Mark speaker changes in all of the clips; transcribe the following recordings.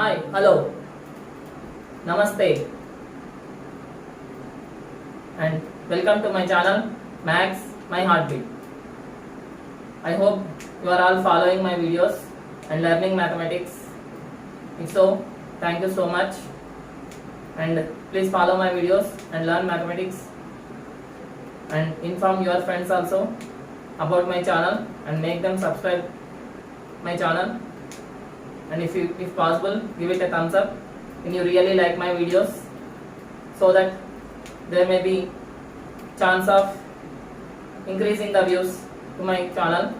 Speaker 1: Hi, hello, namaste, and welcome to my channel Max My Heartbeat. I hope you are all following my videos and learning mathematics. If so, thank you so much, and please follow my videos and learn mathematics, and inform your friends also about my channel and make them subscribe my channel. And if possible, give it a thumbs up when you really like my videos, so that there may be chance of increasing the views to my channel.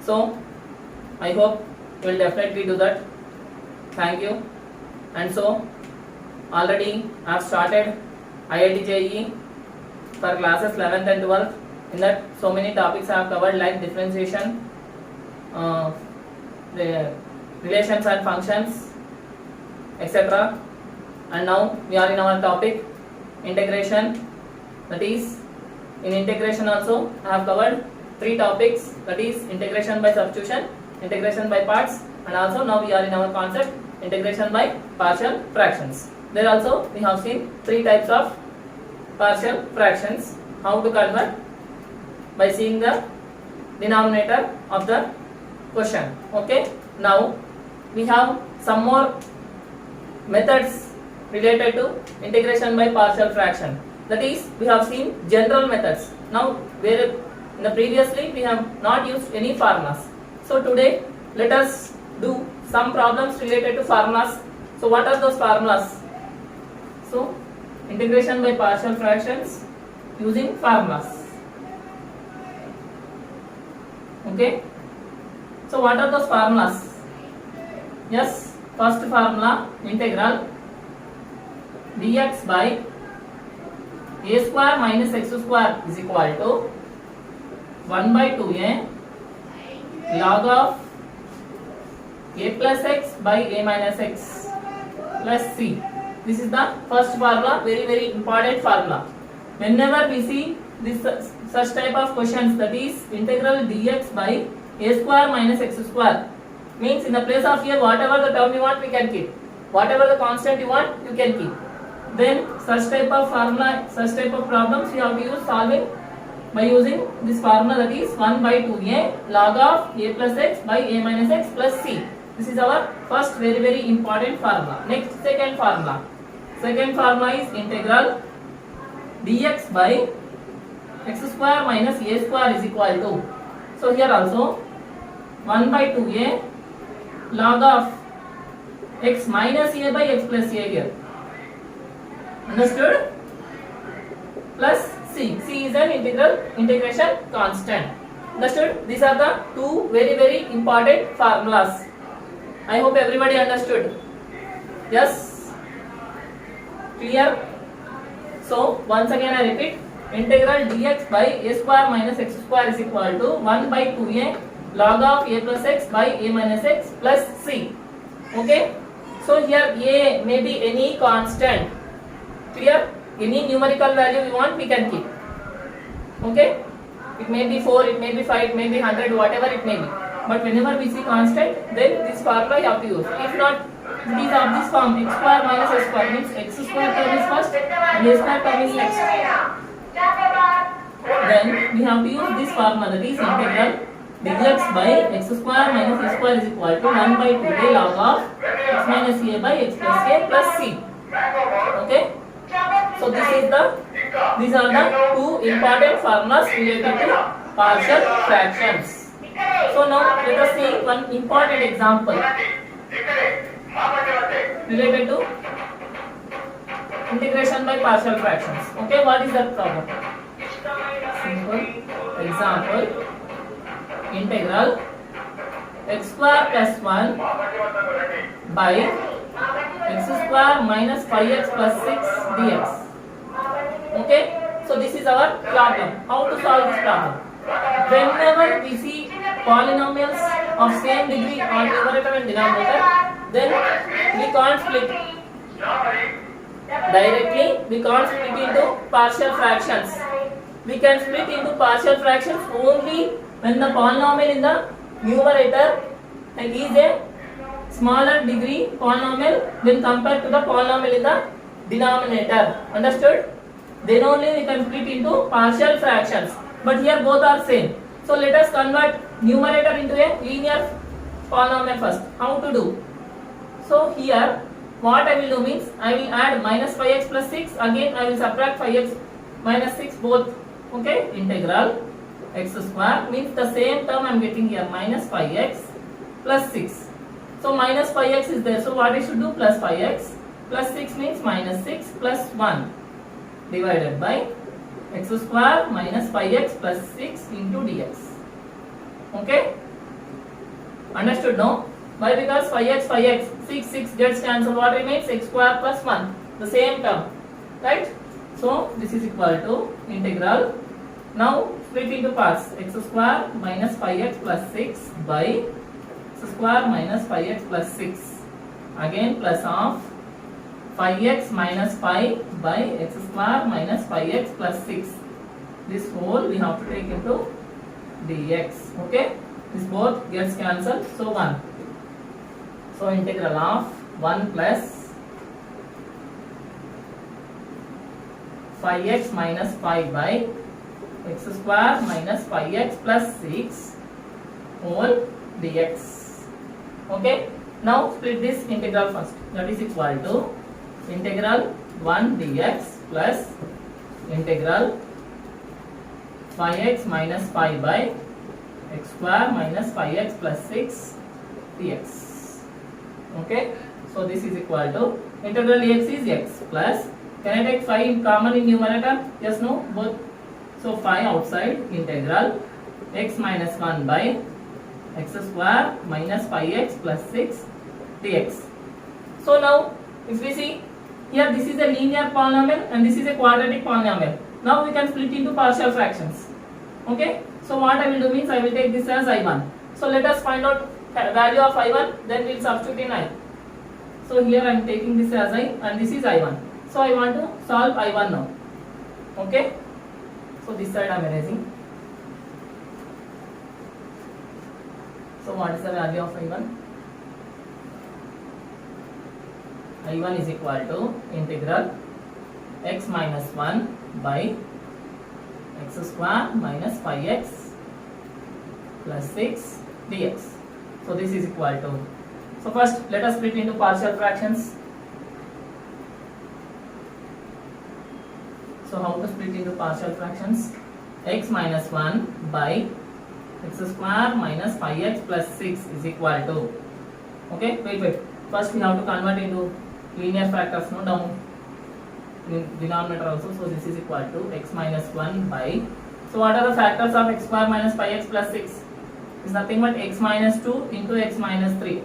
Speaker 1: So I hope you will definitely do that. Thank you. And so already I have started IIT JEE for classes 11th and 12th. In that, so many topics I have covered, like differentiation, the relations and functions, etc. And now we are in our topic integration. That is, in integration also I have covered three topics, that is integration by substitution, integration by parts, and also now we are in our concept integration by partial fractions. There also we have seen three types of partial fractions, how to convert by seeing the denominator of the question. Okay, now we have some more methods related to integration by partial fraction. That is, we have seen general methods. Now, where in the previously we have not used any formulas. So today let us do some problems related to formulas. So what are those formulas? So integration by partial fractions using formulas. Okay. So what are those formulas? Yes, first formula, integral dx by a square minus x square is equal to 1 by 2a log of a plus x by a minus x plus c. This is the first formula, very important formula. Whenever we see this such type of questions, that is integral dx by a square minus x square, means in the place of a, whatever the term you want we can keep, whatever the constant you want you can keep. Then such type of formula, such type of problems we have to use solving by using this formula, that is 1 by 2a log of a plus x by a minus x plus c. This is our first very important formula. Next, second formula. Second formula is integral dx by x square minus a square is equal to, so here also 1 by 2a log of x minus a by x plus a here. Understood? Plus c. C is an integration constant. Understood? These are the two very important formulas. I hope everybody understood. Yes? Clear? So once again I repeat, integral dx by a square minus x square is equal to 1 by 2a log of a plus x by a minus x plus c. Okay? So here a may be any constant. Clear? Any numerical value you want we can keep. Okay? It may be 4, it may be 5, it may be 100, whatever it may be. But whenever we see constant, then this formula you have to use. If not, it is of this form, x square minus a square, means x square term is first and a square term is next. Then we have to use this formula, that is integral dx by x square minus a square is equal to 1 by 2a log of x minus a by x plus a plus c. Okay? So these are the two important formulas related to partial fractions. So now let us see one important example related to integration by partial fractions. Okay, what is that problem? Simple example, integral x square plus 1 by x square minus 5x plus 6 dx. Okay, so this is our problem. How to solve this problem? Whenever we see polynomials of same degree on numerator and denominator, then we can't split directly, we can't split into partial fractions. We can split into partial fractions only when the polynomial in the numerator is a smaller degree polynomial when compared to the polynomial in the denominator. Understood? Then only we can split into partial fractions. But here both are same. So let us convert numerator into a linear polynomial first. How to do? So here what I will do means I will add minus 5x plus 6. Again I will subtract 5x minus 6 both. Okay? Integral x square means the same term I am getting here, minus 5x plus 6. So minus 5x is there. So what I should do? Plus 5x plus 6 means minus 6 plus 1 divided by x square minus 5x plus 6 into dx. Okay? Understood? No? Why? Because 5x, 6 gets cancelled. What remains? X square plus 1. The same term. Right? So this is equal to integral. Now split into parts. X square minus 5x plus 6 by x square minus 5x plus 6. Again plus of 5x minus 5 by x square minus 5x plus 6. This whole we have to take into dx. Okay? This both gets cancelled. So 1. So integral of 1 plus 5x minus 5 by x square minus 5x plus 6 whole dx. Okay? Now split this integral first. That is equal to integral 1 dx plus integral 5x minus 5 by x square minus 5x plus 6 dx. Okay? So this is equal to integral dx is x plus, can I take 5 in common in numerator? Yes, no? Both. So 5 outside, integral x minus 1 by x square minus 5x plus 6 dx. So now if we see here, this is a linear polynomial and this is a quadratic polynomial. Now we can split into partial fractions. Okay? So what I will do means I will take this as I1. So let us find out value of I1, then we will substitute in I. So here I am taking this as I and this is I1. So I want to solve I1 now. Okay? So this side I am erasing. So what is the value of I1? I1 is equal to integral x minus 1 by x square minus 5x plus 6 dx. So this is equal to. So first let us split into partial fractions. So how to split into partial fractions? X minus 1 by x square minus 5x plus 6 is equal to. Okay, wait. First we have to convert into linear factors, no, down in denominator also. So this is equal to x minus 1 by. So what are the factors of x square minus 5x plus 6? It's nothing but x minus 2 into x minus 3.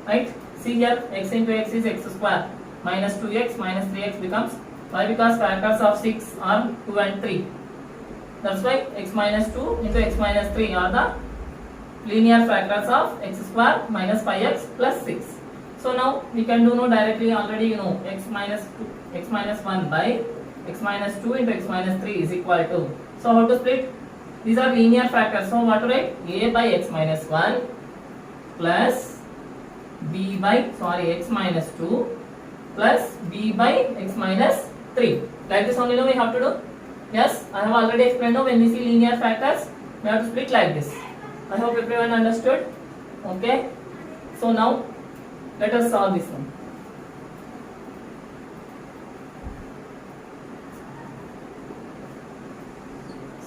Speaker 1: Right? See here, x into x is x square. Minus 2x minus 3x becomes. Why? Because factors of 6 are 2 and 3. That's why x minus 2 into x minus 3 are the linear factors of x square minus 5x plus 6. So now we can do no directly, already you know x minus 1 by x minus 2 into x minus 3 is equal to. So how to split? These are linear factors. So what to write? A by x minus 1 plus b by x minus 2 plus b by x minus 3. Like this only, no, we have to do. Yes, I have already explained. Now when we see linear factors, we have to split like this. I hope everyone understood. Okay. So now let us solve this one.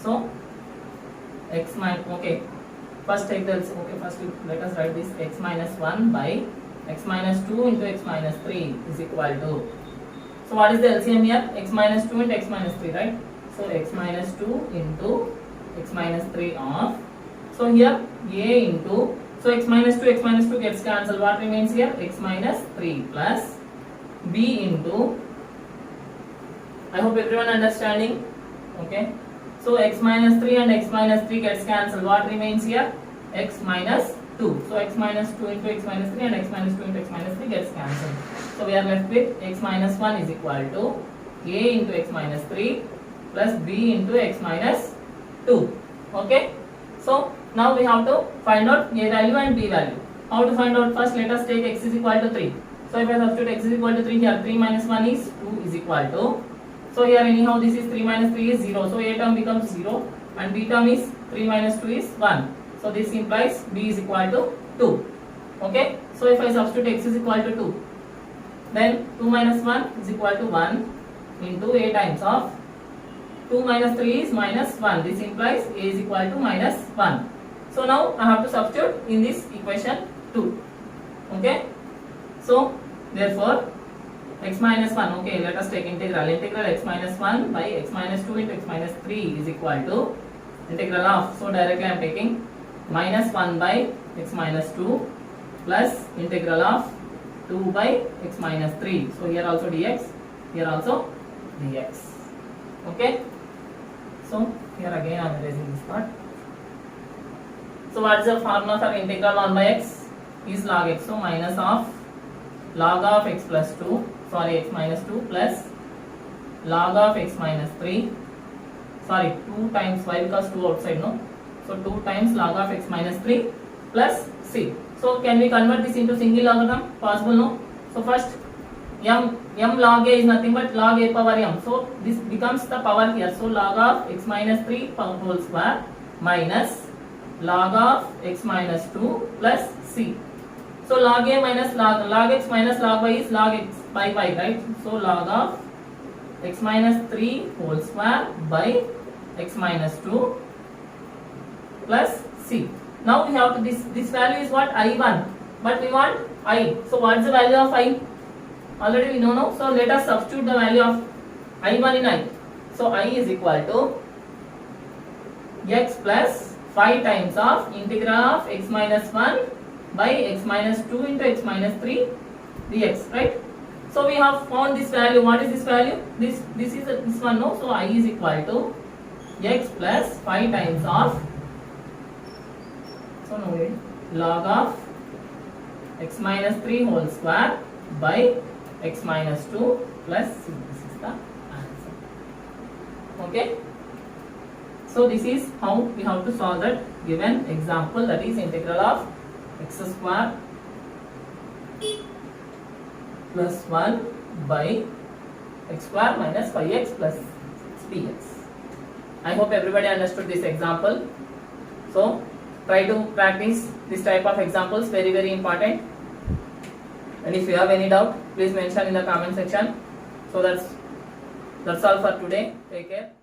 Speaker 1: So x minus, okay, first take the, okay, first let us write this x minus 1 by x minus 2 into x minus 3 is equal to. So what is the LCM here? X minus 2 into x minus 3, right? So x minus 2 into x minus 3 of. So here a into, so x minus 2 gets cancelled. What remains here? X minus 3 plus b into, I hope everyone understanding. Okay. So x minus 3 and x minus 3 gets cancelled. What remains here? X minus 2. So x minus 2 into x minus 3 and x minus 2 into x minus 3 gets cancelled. So we are left with x minus 1 is equal to a into x minus 3 plus b into x minus 2. Okay. So now we have to find out a value and b value. how to find out? First let us take x is equal to 3. So if I substitute x is equal to 3 here, 3 minus 1 is 2 is equal to, so here anyhow this is 3 minus 3 is 0, so a term becomes 0 and b term is 3 minus 2 is 1. So this implies b is equal to 2. Okay, so if I substitute x is equal to 2, then 2 minus 1 is equal to 1 into a times of 2 minus 3 is minus 1. This implies a is equal to minus 1. So now I have to substitute in this equation 2. Okay, so therefore x minus 1, okay, let us take integral x minus 1 by x minus 2 into x minus 3 is equal to integral of, so directly I am taking minus 1 by x minus 2 plus integral of 2 by x minus 3. So here also dx, here also dx. Okay, so here again I am erasing this part. So what is the formula for integral 1 by x? Is log x. So minus of log of x plus 2, sorry, x minus 2 plus log of x minus 3, sorry, 2 times, why, because 2 outside, no, so 2 times log of x minus 3 plus c. So can we convert this into single logarithm? Possible, no? So first m log a is nothing but log a power m, so this becomes the power here, so log of x minus 3 whole square minus log of x minus 2 plus c. So log a minus log x minus log y is log x by y, right? So log of x minus 3 whole square by x minus 2 plus c. Now we have to, this value is what? I1, but we want I. So what is the value of I? Already we know, no? So let us substitute the value of I1 in I. So I is equal to x plus 5 times of integral of x minus 1 by x minus 2 into x minus 3 dx, right? So we have found this value. What is this value? This is this one, no? So I is equal to x plus 5 times of, so no, log of x minus 3 whole square by x minus 2 plus c. This is the answer. Okay, so this is how we have to solve that given example, that is integral of x square plus 1 by x square minus 5x plus 6px. I hope everybody understood this example. So try to practice this type of examples, very very important. And if you have any doubt, please mention in the comment section. So that's all for today. Take care.